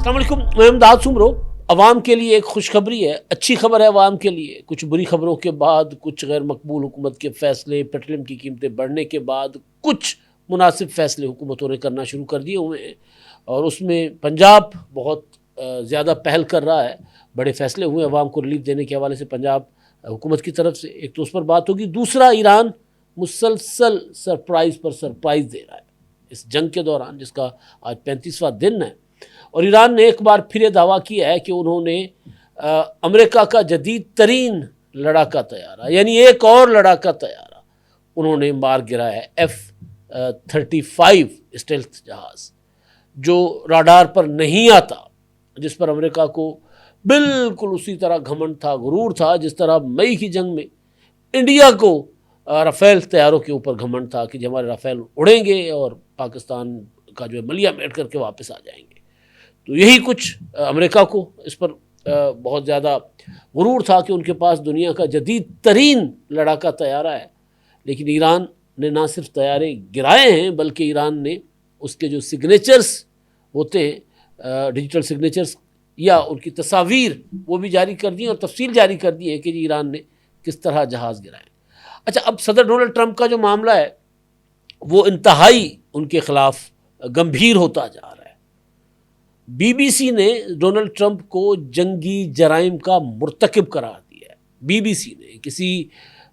السلام علیکم، میں امداد سمرو۔ عوام کے لیے ایک خوشخبری ہے، اچھی خبر ہے عوام کے لیے۔ کچھ بری خبروں کے بعد، کچھ غیر مقبول حکومت کے فیصلے، پیٹرولیم کی قیمتیں بڑھنے کے بعد کچھ مناسب فیصلے حکومتوں نے کرنا شروع کر دیے ہوئے ہیں، اور اس میں پنجاب بہت زیادہ پہل کر رہا ہے۔ بڑے فیصلے ہوئے عوام کو ریلیف دینے کے حوالے سے پنجاب حکومت کی طرف سے، ایک تو اس پر بات ہوگی۔ دوسرا، ایران مسلسل سرپرائز پر سرپرائز دے رہا ہے اس جنگ کے دوران، جس کا آج 35واں دن ہے، اور ایران نے ایک بار پھر یہ دعویٰ کیا ہے کہ انہوں نے امریکہ کا جدید ترین لڑاکا طیارہ، یعنی ایک اور لڑاکا طیارہ انہوں نے مار گرایا ہے، F-35 اسٹیلتھ جہاز، جو راڈار پر نہیں آتا، جس پر امریکہ کو بالکل اسی طرح گھمنڈ تھا، غرور تھا، جس طرح مئی کی جنگ میں انڈیا کو رافیل طیاروں کے اوپر گھمنڈ تھا کہ جب ہمارے رافیل اڑیں گے اور پاکستان کا جو ہے ملیا میٹ کر کے واپس آ جائیں گے۔ تو یہی کچھ امریکہ کو اس پر بہت زیادہ غرور تھا کہ ان کے پاس دنیا کا جدید ترین لڑاکا طیارہ ہے، لیکن ایران نے نہ صرف طیارے گرائے ہیں، بلکہ ایران نے اس کے جو سگنیچرز ہوتے ہیں، ڈیجیٹل سگنیچرز یا ان کی تصاویر، وہ بھی جاری کر دی اور تفصیل جاری کر دی ہے کہ ایران نے کس طرح جہاز گرائے۔ اچھا، اب صدر ڈونلڈ ٹرمپ کا جو معاملہ ہے وہ انتہائی ان کے خلاف گمبھیر ہوتا جا رہا ہے۔ بی بی سی نے ڈونلڈ ٹرمپ کو جنگی جرائم کا مرتکب قرار دیا ہے۔ بی بی سی نے، کسی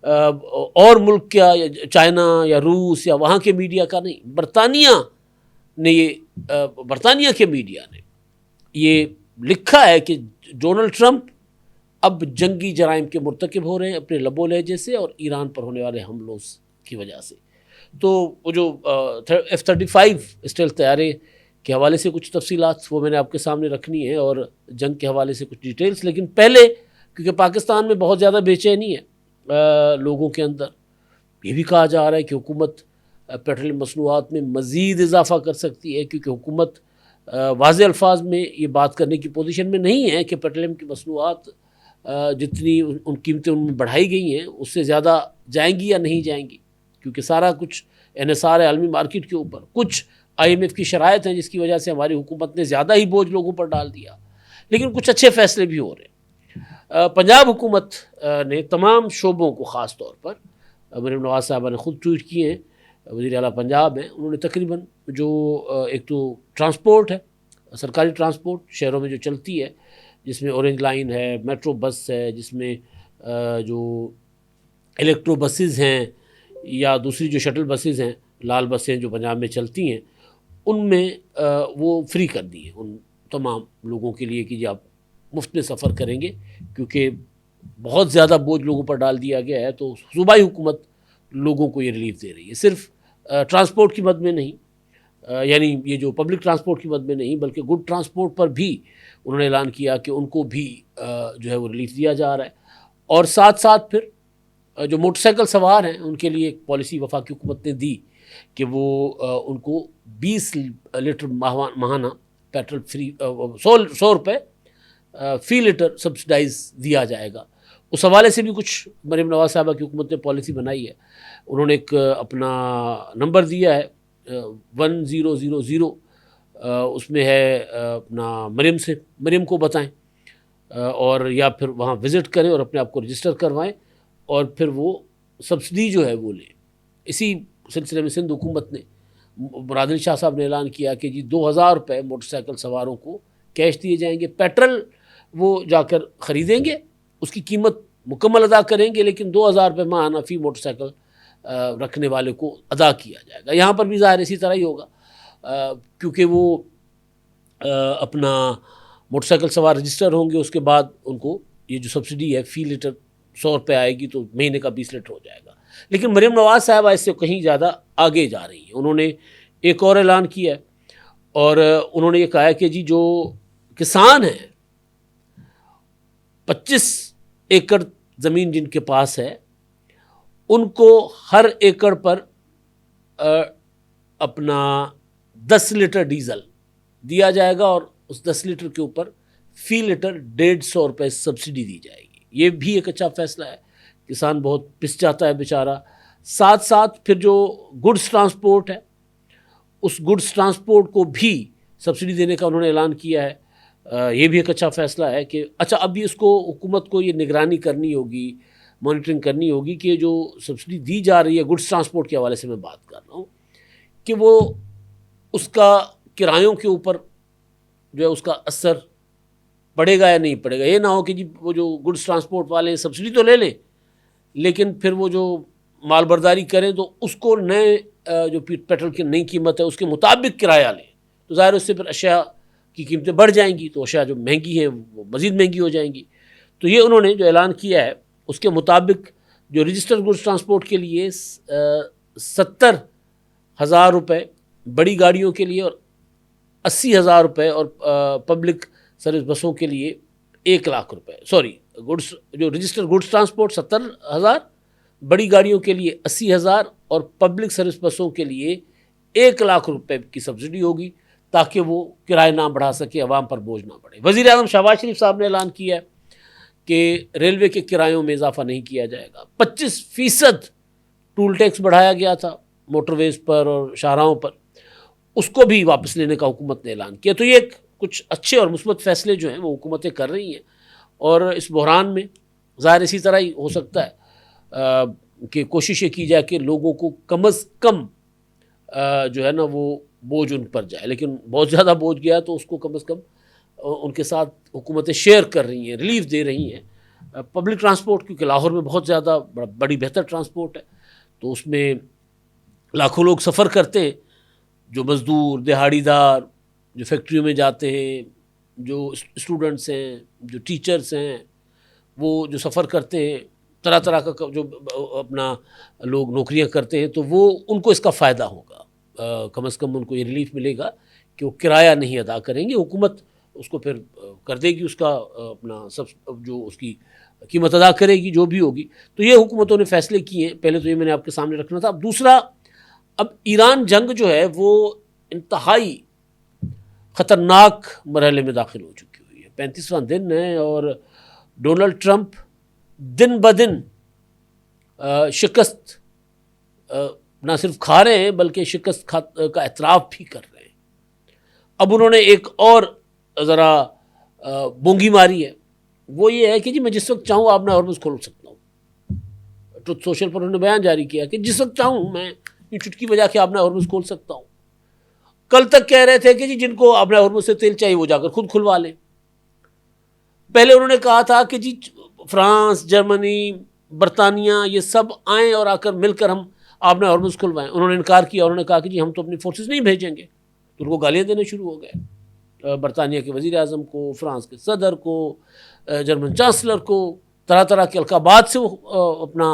اور ملک کا، چائنا یا روس یا وہاں کے میڈیا کا نہیں، برطانیہ کے میڈیا نے یہ لکھا ہے کہ ڈونلڈ ٹرمپ اب جنگی جرائم کے مرتکب ہو رہے ہیں اپنے لب و لہجے سے اور ایران پر ہونے والے حملوں کی وجہ سے۔ تو وہ جو F-35 اسٹیلتھ طیارے کے حوالے سے کچھ تفصیلات وہ میں نے آپ کے سامنے رکھنی ہے، اور جنگ کے حوالے سے کچھ ڈیٹیلز، لیکن پہلے کیونکہ پاکستان میں بہت زیادہ بے چینی ہے لوگوں کے اندر، یہ بھی کہا جا رہا ہے کہ حکومت پیٹرولیم مصنوعات میں مزید اضافہ کر سکتی ہے، کیونکہ حکومت واضح الفاظ میں یہ بات کرنے کی پوزیشن میں نہیں ہے کہ پیٹرولیم کی مصنوعات جتنی ان قیمتیں ان میں بڑھائی گئی ہیں اس سے زیادہ جائیں گی یا نہیں جائیں گی، کیونکہ سارا کچھ انحصار ہے عالمی مارکیٹ کے اوپر۔ کچھ IMF کی شرائط ہیں جس کی وجہ سے ہماری حکومت نے زیادہ ہی بوجھ لوگوں پر ڈال دیا، لیکن کچھ اچھے فیصلے بھی ہو رہے ہیں۔ پنجاب حکومت نے تمام شعبوں کو، خاص طور پر مریم نواز صاحبہ نے خود ٹویٹ کیے ہیں، وزیر اعلیٰ پنجاب ہیں، انہوں نے تقریباً جو ایک تو ٹرانسپورٹ ہے، سرکاری ٹرانسپورٹ شہروں میں جو چلتی ہے، جس میں اورنج لائن ہے، میٹرو بس ہے، جس میں جو الیکٹرو بسز ہیں یا دوسری جو شٹل بسز ہیں، لال بسیں جو پنجاب میں چلتی ہیں، ان میں وہ فری کر دی ہیں ان تمام لوگوں کے لیے کہ جی آپ مفت میں سفر کریں گے، کیونکہ بہت زیادہ بوجھ لوگوں پر ڈال دیا گیا ہے۔ تو صوبائی حکومت لوگوں کو یہ ریلیف دے رہی ہے، صرف ٹرانسپورٹ کی مد میں نہیں، یعنی یہ جو پبلک ٹرانسپورٹ کی مد میں نہیں، بلکہ گڈ ٹرانسپورٹ پر بھی انہوں نے اعلان کیا کہ ان کو بھی جو ہے وہ ریلیف دیا جا رہا ہے، اور ساتھ ساتھ پھر جو موٹر سائیکل سوار ہیں ان کے لیے ایک پالیسی وفاقی حکومت نے دی کہ وہ ان کو 20 لیٹر ماہانہ پیٹرول فری، 100 روپے فی لیٹر سبسڈائز دیا جائے گا۔ اس حوالے سے بھی کچھ مریم نواز صاحبہ کی حکومت نے پالیسی بنائی ہے۔ انہوں نے ایک اپنا نمبر دیا ہے 1000، اس میں ہے اپنا مریم کو بتائیں، اور یا پھر وہاں وزٹ کریں اور اپنے آپ کو رجسٹر کروائیں، اور پھر وہ سبسڈی جو ہے وہ لیں۔ اسی سلسلے میں سندھ حکومت نے، مراد علی شاہ صاحب نے اعلان کیا کہ جی 2000 روپے موٹر سائیکل سواروں کو کیش دیے جائیں گے۔ پیٹرول وہ جا کر خریدیں گے، اس کی قیمت مکمل ادا کریں گے، لیکن 2000 روپے ماہانہ فی موٹر سائیکل رکھنے والے کو ادا کیا جائے گا۔ یہاں پر بھی ظاہر اسی طرح ہی ہوگا، کیونکہ وہ اپنا موٹر سائیکل سوار رجسٹر ہوں گے، اس کے بعد ان کو یہ جو سبسڈی ہے فی لیٹر 100 روپے آئے گی، تو مہینے کا 20 لیٹر ہو جائے گا۔ لیکن مریم نواز صاحبہ اس سے کہیں زیادہ آگے جا رہی ہیں۔ انہوں نے ایک اور اعلان کیا ہے، اور انہوں نے یہ کہا ہے کہ جی جو کسان ہیں، 25 ایکڑ زمین جن کے پاس ہے، ان کو ہر ایکڑ پر اپنا 10 لیٹر ڈیزل دیا جائے گا، اور اس 10 لیٹر کے اوپر فی لیٹر 150 روپے سبسڈی دی جائے گی۔ یہ بھی ایک اچھا فیصلہ ہے، کسان بہت پس جاتا ہے بیچارہ۔ ساتھ ساتھ پھر جو گڈس ٹرانسپورٹ ہے، اس گڈس ٹرانسپورٹ کو بھی سبسڈی دینے کا انہوں نے اعلان کیا ہے۔ یہ بھی ایک اچھا فیصلہ ہے کہ اچھا اب اس کو حکومت کو یہ نگرانی کرنی ہوگی، مانیٹرنگ کرنی ہوگی کہ جو سبسڈی دی جا رہی ہے گڈس ٹرانسپورٹ کے حوالے سے میں بات کر رہا ہوں، کہ وہ اس کا کرایوں کے اوپر جو ہے اس کا اثر پڑے گا یا نہیں پڑے گا. یہ نہ ہو کہ جی وہ جو گڈس ٹرانسپورٹ والے ہیں سبسڈی تو لے لیں لیکن پھر وہ جو مال برداری کریں تو اس کو نئے جو پیٹرول کی نئی قیمت ہے اس کے مطابق کرایہ لیں، تو ظاہر اس سے پھر اشیاء کی قیمتیں بڑھ جائیں گی، تو اشیاء جو مہنگی ہیں وہ مزید مہنگی ہو جائیں گی. تو یہ انہوں نے جو اعلان کیا ہے اس کے مطابق جو رجسٹرڈ گڈس ٹرانسپورٹ کے لیے 70,000 روپے بڑی گاڑیوں کے لیے اور 80,000 روپے اور پبلک سروس بسوں کے لیے 1,00,000 روپے، گڈس جو رجسٹرڈ گڈس ٹرانسپورٹ 70,000، بڑی گاڑیوں کے لیے 80,000 اور پبلک سروس بسوں کے لیے 1,00,000 روپے کی سبسڈی ہوگی تاکہ وہ کرایہ نہ بڑھا سکے، عوام پر بوجھ نہ پڑے. وزیر اعظم شہباز شریف صاحب نے اعلان کیا ہے کہ ریلوے کے کرایوں میں اضافہ نہیں کیا جائے گا. 25% ٹول ٹیکس بڑھایا گیا تھا موٹر ویز پر اور شاہراہوں پر، اس کو بھی واپس لینے کا حکومت نے اعلان کیا. تو یہ کچھ اچھے اور مثبت فیصلے جو ہیں وہ حکومتیں کر رہی ہیں، اور اس بحران میں ظاہر اسی طرح ہی ہو سکتا ہے کہ کوشش یہ کی جائے کہ لوگوں کو کم از کم جو ہے نا وہ بوجھ ان پر جائے، لیکن بہت زیادہ بوجھ گیا تو اس کو کم از کم ان کے ساتھ حکومتیں شیئر کر رہی ہیں، ریلیف دے رہی ہیں. پبلک ٹرانسپورٹ کیونکہ لاہور میں بہت زیادہ بڑی بہتر ٹرانسپورٹ ہے، تو اس میں لاکھوں لوگ سفر کرتے ہیں، جو مزدور، دہاڑی دار، جو فیکٹریوں میں جاتے ہیں، جو اسٹوڈنٹس ہیں، جو ٹیچرس ہیں، وہ جو سفر کرتے ہیں، طرح طرح کا جو اپنا لوگ نوکریاں کرتے ہیں، تو وہ ان کو اس کا فائدہ ہوگا. کم از کم ان کو یہ ریلیف ملے گا کہ وہ کرایہ نہیں ادا کریں گے، حکومت اس کو پھر کر دے گی، اس کا اپنا سب جو اس کی قیمت ادا کرے گی جو بھی ہوگی. تو یہ حکومتوں نے فیصلے کیے ہیں. پہلے تو یہ میں نے آپ کے سامنے رکھنا تھا. اب دوسرا، اب ایران جنگ جو ہے وہ انتہائی خطرناک مرحلے میں داخل ہو چکی ہوئی ہے. 35واں دن ہے اور ڈونلڈ ٹرمپ دن بدن شکست نہ صرف کھا رہے ہیں بلکہ شکست کا اعتراف بھی کر رہے ہیں. اب انہوں نے ایک اور ذرا بونگی ماری ہے، وہ یہ ہے کہ جی میں جس وقت چاہوں آبنا ہارمز کھول سکتا ہوں. ٹروتھ سوشل پر انہوں نے بیان جاری کیا کہ جس وقت چاہوں میں یہ چٹکی بجا کے آبنا ہارمز کھول سکتا ہوں. کل تک کہہ رہے تھے کہ جی جن کو آبنا ہارمز سے تیل چاہیے وہ جا کر خود کھلوا لیں. پہلے انہوں نے کہا تھا کہ جی فرانس، جرمنی، برطانیہ یہ سب آئیں اور آ کر مل کر ہم آبنا ہارمز کھلوائیں. انہوں نے انکار کیا، انہوں نے کہا کہ جی ہم تو اپنی فورسز نہیں بھیجیں گے. تو ان کو گالیاں دینے شروع ہو گئے، برطانیہ کے وزیر اعظم کو، فرانس کے صدر کو، جرمن چانسلر کو، طرح طرح کے القابات سے وہ اپنا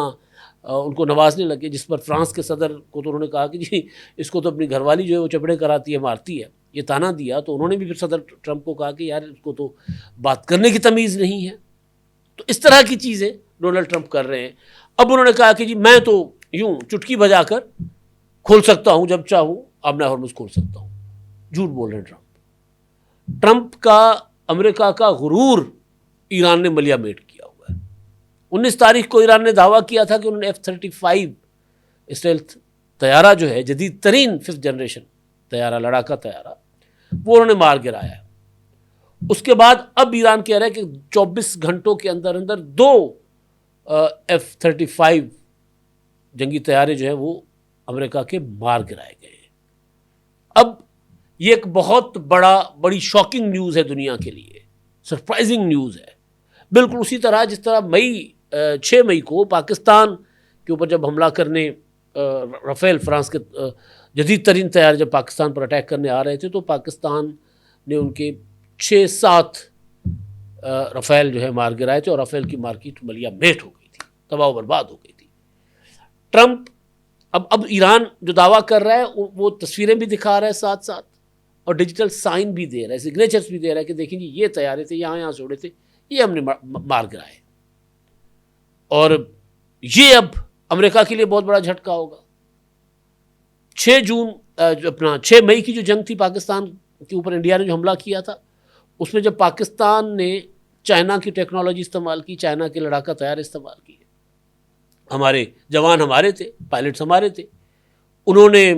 ان کو نوازنے لگے. جس پر فرانس کے صدر کو تو انہوں نے کہا کہ جی اس کو تو اپنی گھر والی جو ہے وہ چپڑے کراتی ہے، مارتی ہے، یہ تانا دیا. تو انہوں نے بھی پھر صدر ٹرمپ کو کہا کہ یار اس کو تو بات کرنے کی تمیز نہیں ہے. تو اس طرح کی چیزیں ڈونلڈ ٹرمپ کر رہے ہیں. اب انہوں نے کہا کہ جی میں تو یوں چٹکی بجا کر کھول سکتا ہوں، جب چاہوں آبنا ہارمز کھول سکتا ہوں. جھوٹ بول رہے ہیں ٹرمپ کا امریکہ کا غرور ایران نے ملیا میٹ کیا ہوا ہے. 19 تاریخ کو ایران نے دعویٰ کیا تھا کہ انہوں نے F-35 اسٹیلتھ طیارہ جو ہے جدید ترین 5th جنریشن طیارہ، لڑاکا طیارہ، وہ انہوں نے مار گرایا ہے. اس کے بعد اب ایران کہہ رہا ہے کہ 24 گھنٹوں کے اندر اندر 2 F-35 جنگی طیارے جو ہیں وہ امریکہ کے مار گرائے گئے. اب یہ ایک بہت بڑی شاکنگ نیوز ہے دنیا کے لیے، سرپرائزنگ نیوز ہے. بالکل اسی طرح جس طرح 6 مئی کو پاکستان کے اوپر جب حملہ کرنے رافیل فرانس کے جدید ترین طیارے جب پاکستان پر اٹیک کرنے آ رہے تھے تو پاکستان نے ان کے 6-7 رافیل جو ہے مار گرائے تھے، اور رافیل کی مارکیٹ ملیا میٹ ہو گئی تھی، تباہ و برباد ہو گئی تھی. ٹرمپ اب ایران جو دعویٰ کر رہا ہے وہ تصویریں بھی دکھا رہا ہے ساتھ ساتھ، اور ڈیجیٹل سائن بھی دے رہا ہے، سگنیچرز بھی دے رہا ہے کہ دیکھیں جی یہ طیارے تھے، یہاں سے اڑے تھے، یہ ہم نے مار گرائے. اور یہ اب امریکہ کے لیے بہت بڑا جھٹکا ہوگا. 6 مئی کی جو جنگ تھی پاکستان کے اوپر انڈیا نے جو حملہ کیا تھا، اس میں جب پاکستان نے چائنا کی ٹیکنالوجی استعمال کی، چائنا کے لڑاکا طیارے استعمال کیے، ہمارے جوان ہمارے تھے، پائلٹس ہمارے تھے، انہوں نے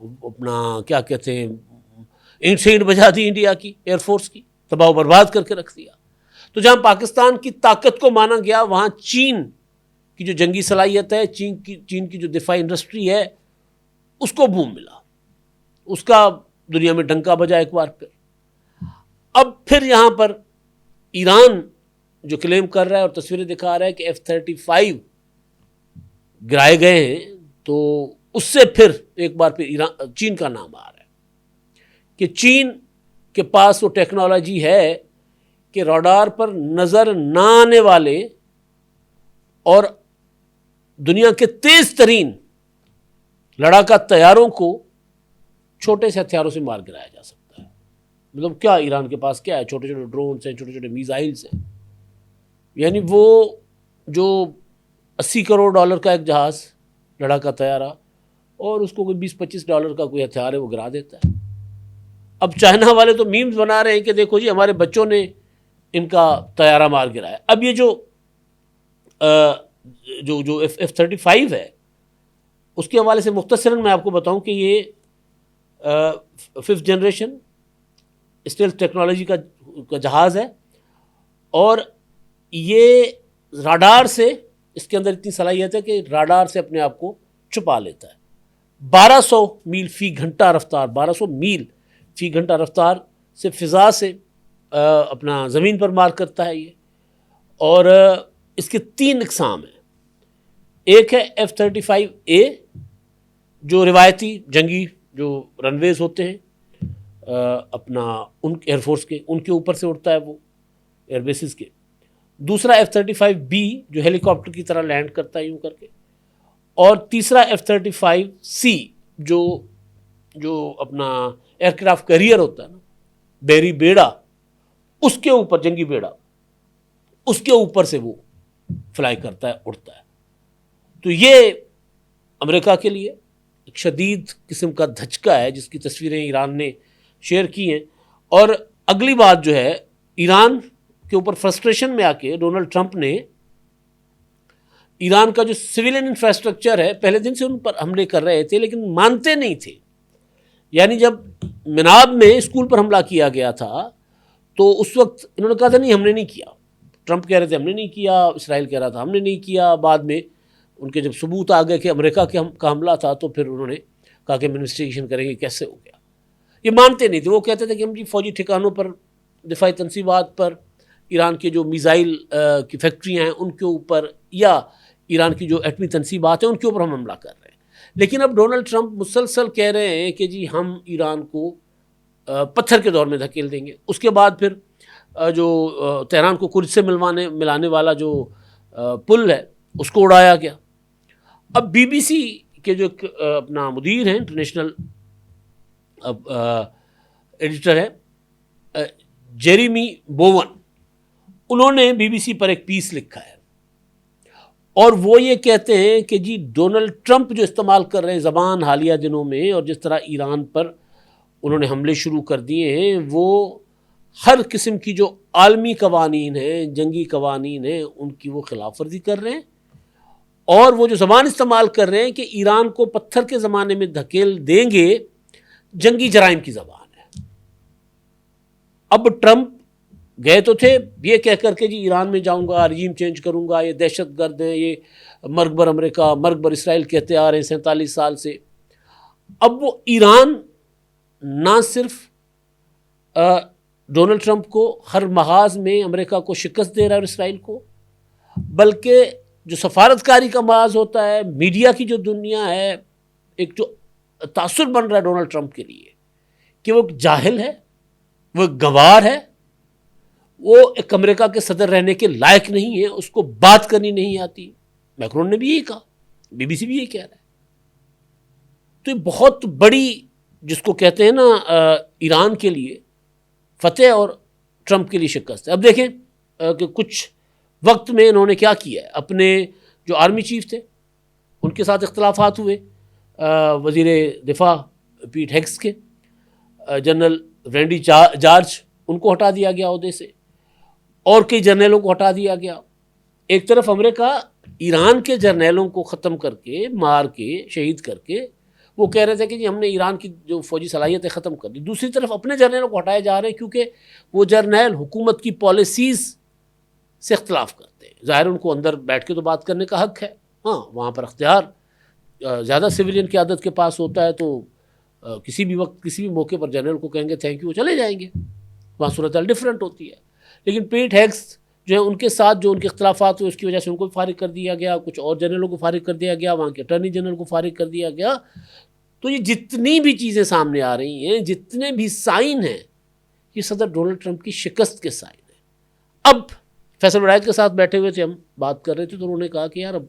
اپنا کیا کہتے ہیں اینٹ سے اینٹ بجا دی انڈیا کی ایئر فورس کی، تباہ و برباد کر کے رکھ دیا. تو جہاں پاکستان کی طاقت کو مانا گیا، وہاں چین کی جو جنگی صلاحیت ہے، چین کی جو دفاعی انڈسٹری ہے، اس کو بوم ملا، اس کا دنیا میں ڈنکا بجا ایک بار پھر. اب پھر یہاں پر ایران جو کلیم کر رہا ہے اور تصویریں دکھا رہا ہے کہ F-35 گرائے گئے ہیں، تو اس سے پھر ایک بار پھر چین کا نام آ رہا ہے کہ چین کے پاس وہ ٹیکنالوجی ہے کہ راڈار پر نظر نہ آنے والے اور دنیا کے تیز ترین لڑاکا طیاروں کو چھوٹے سے ہتھیاروں سے مار گرایا جا سکتا ہے. مطلب کیا ایران کے پاس کیا ہے؟ چھوٹے چھوٹے ڈرونز ہیں، چھوٹے چھوٹے میزائلز ہیں. یعنی وہ جو $80 کروڑ کا ایک جہاز لڑاکا طیارہ، اور اس کو کوئی $20-25 کا کوئی ہتھیار ہے، وہ گرا دیتا ہے. اب چائنا والے تو میمز بنا رہے ہیں کہ دیکھو جی ہمارے بچوں نے ان کا طیارہ مار گرایا. اب یہ جو F-35 ہے، اس کے حوالے سے مختصراً میں آپ کو بتاؤں کہ یہ 5th جنریشن اسٹیلتھ ٹیکنالوجی کا جہاز ہے، اور یہ راڈار سے، اس کے اندر اتنی صلاحیت ہے کہ راڈار سے اپنے آپ کو چھپا لیتا ہے. 1200 میل فی گھنٹہ رفتار، 1200 میل فی گھنٹہ رفتار سے فضا سے اپنا زمین پر مار کرتا ہے یہ. اور اس کے 3 اقسام ہیں. ایک ہے F-35A، جو روایتی جنگی جو رن ویز ہوتے ہیں اپنا ان ایئر فورس کے، ان کے اوپر سے اڑتا ہے وہ ایئر بیسز کے. دوسرا F-35B جو ہیلی کاپٹر کی طرح لینڈ کرتا ہے یوں کر کے. اور تیسرا F-35C جو اپنا ایئر کرافٹ کیریئر ہوتا ہے نا، بحری بیڑا، اس کے اوپر، جنگی بیڑا، اس کے اوپر سے وہ فلائی کرتا ہے، اڑتا ہے. تو یہ امریکہ کے لیے ایک شدید قسم کا دھچکا ہے، جس کی تصویریں ایران نے شیئر کی ہیں. اور اگلی بات جو ہے، ایران کے اوپر فرسٹریشن میں آ کے ڈونلڈ ٹرمپ نے ایران کا جو سویلین انفراسٹرکچر ہے، پہلے دن سے ان پر حملے کر رہے تھے لیکن مانتے نہیں تھے. یعنی جب مناب میں اسکول پر حملہ کیا گیا تھا تو اس وقت انہوں نے کہا تھا نہیں ہم نے نہیں کیا. ٹرمپ کہہ رہے تھے ہم نے نہیں کیا، اسرائیل کہہ رہا تھا ہم نے نہیں کیا. بعد میں ان کے جب ثبوت آ گئے کہ امریکہ کا حملہ تھا، تو پھر انہوں نے کہا کہ ہم انویسٹیگیشن کریں گے کیسے ہو گیا. یہ مانتے نہیں تھے. وہ کہتے تھے کہ ہم جی فوجی ٹھکانوں پر، دفاعی تنصیبات پر، ایران کے جو میزائل کی فیکٹریاں ہیں ان کے اوپر، یا ایران کی جو ایٹمی تنصیبات ہیں ان کے اوپر ہم حملہ کر رہے ہیں. لیکن اب ڈونلڈ ٹرمپ مسلسل کہہ رہے ہیں کہ جی ہم ایران کو پتھر کے دور میں دھکیل دیں گے. اس کے بعد پھر جو تہران کو کرج سے ملانے والا جو پل ہے اس کو اڑایا گیا. اب BBC کے جو اپنا مدیر ہیں، انٹرنیشنل ایڈیٹر ہے جیریمی بوون، انہوں نے BBC پر ایک پیس لکھا ہے، اور وہ یہ کہتے ہیں کہ جی ڈونلڈ ٹرمپ جو استعمال کر رہے ہیں زبان حالیہ دنوں میں، اور جس طرح ایران پر انہوں نے حملے شروع کر دیے ہیں، وہ ہر قسم کی جو عالمی قوانین ہیں، جنگی قوانین ہیں، ان کی وہ خلاف ورزی کر رہے ہیں. اور وہ جو زبان استعمال کر رہے ہیں کہ ایران کو پتھر کے زمانے میں دھکیل دیں گے، جنگی جرائم کی زبان ہے. اب ٹرمپ گئے تو تھے یہ کہہ کر کے جی ایران میں جاؤں گا، رجیم چینج کروں گا، یہ دہشت گرد ہیں، یہ مرگ بر امریکہ، مرگ بر اسرائیل کہتے آ رہے ہیں 47 سال سے. اب وہ ایران نہ صرف ڈونلڈ ٹرمپ کو ہر محاذ میں امریکہ کو شکست دے رہا ہے اور اسرائیل کو، بلکہ جو سفارتکاری کا محاذ ہوتا ہے، میڈیا کی جو دنیا ہے، ایک جو تاثر بن رہا ہے ڈونلڈ ٹرمپ کے لیے کہ وہ ایک جاہل ہے، وہ ایک گنوار ہے، وہ ایک امریکہ کے صدر رہنے کے لائق نہیں ہے، اس کو بات کرنی نہیں آتی. میکرون نے بھی یہی کہا، BBC بھی یہی کہہ رہا ہے. تو یہ بہت بڑی، جس کو کہتے ہیں نا ایران کے لیے فتح اور ٹرمپ کے لیے شکست ہے. اب دیکھیں کہ کچھ وقت میں انہوں نے کیا کیا ہے. اپنے جو آرمی چیف تھے ان کے ساتھ اختلافات ہوئے، وزیر دفاع پیٹ ہیگس کے، جنرل رینڈی جارج، ان کو ہٹا دیا گیا عہدے سے، اور کئی جرنیلوں کو ہٹا دیا گیا. ایک طرف امریکہ ایران کے جرنیلوں کو ختم کر کے، مار کے، شہید کر کے وہ کہہ رہے تھے کہ جی ہم نے ایران کی جو فوجی صلاحیتیں ختم کر دی. دوسری طرف اپنے جرنیلوں کو ہٹائے جا رہے ہیں کیونکہ وہ جرنیل حکومت کی پالیسیز سے اختلاف کرتے ہیں. ظاہر ان کو اندر بیٹھ کے تو بات کرنے کا حق ہے, ہاں وہاں پر اختیار زیادہ سویلین قیادت کے پاس ہوتا ہے, تو کسی بھی وقت کسی بھی موقع پر جنرل کو کہیں گے تھینک یو, وہ چلے جائیں گے, وہاں صورتحال ڈفرینٹ ہوتی ہے. لیکن پیٹ ہیگس جو ہے ان کے ساتھ جو ان کے اختلافات ہوئے اس کی وجہ سے ان کو فارغ کر دیا گیا, کچھ اور جنرلوں کو فارغ کر دیا گیا, وہاں کے اٹارنی جنرل کو فارغ کر دیا گیا. تو یہ جتنی بھی چیزیں سامنے آ رہی ہیں, جتنے بھی سائن ہیں, یہ صدر ڈونلڈ ٹرمپ کی شکست کے سائن ہیں. اب فیصل ولایت کے ساتھ بیٹھے ہوئے تھے, ہم بات کر رہے تھے, تو انہوں نے کہا کہ یار اب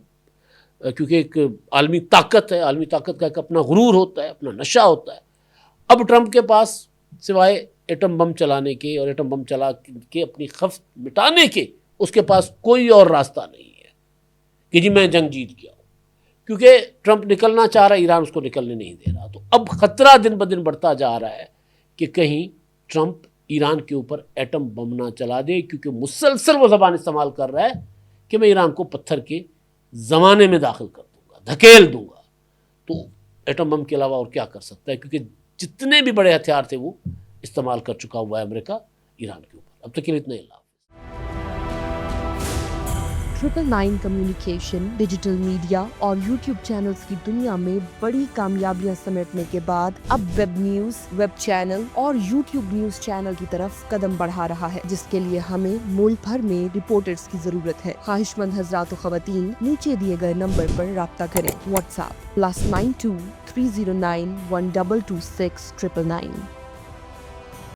کیونکہ ایک عالمی طاقت ہے, عالمی طاقت کا ایک اپنا غرور ہوتا ہے, اپنا نشہ ہوتا ہے. اب ٹرمپ کے پاس سوائے ایٹم بم چلانے کے اور ایٹم بم چلا کے اپنی خفت مٹانے کے اس کے پاس کوئی اور راستہ نہیں ہے کہ جی میں جنگ جیت گیا ہوں, کیونکہ ٹرمپ نکلنا چاہ رہا ہے, ایران اس کو نکلنے نہیں دے رہا. تو اب خطرہ دن بدن بڑھتا جا رہا ہے کہ کہیں ٹرمپ ایران کے اوپر ایٹم بم نہ چلا دے, کیونکہ مسلسل وہ زبان استعمال کر رہا ہے کہ میں ایران کو پتھر کے زمانے میں داخل کر دوں گا, دھکیل دوں گا. تو ایٹم بم کے علاوہ اور کیا کر سکتا ہے, کیونکہ جتنے بھی بڑے ہتھیار تھے وہ استعمال کر چکا ہوا ہے امریکہ ایران کے اوپر. اب تک کے لیے اتنا ہی. اللہ. 999 کمیونیکیشن، ڈیجیٹل میڈیا اور یوٹیوب چینلز کی دنیا میں بڑی کامیابیاں سمیٹنے کے بعد اب ویب نیوز، ویب چینل اور یوٹیوب نیوز چینل کی طرف قدم بڑھا رہا ہے، جس کے لیے ہمیں ملک بھر میں رپورٹرز کی ضرورت ہے. خواہش مند حضرات و خواتین نیچے دیے گئے نمبر پر رابطہ کریں. What's app +92 309 1226 999.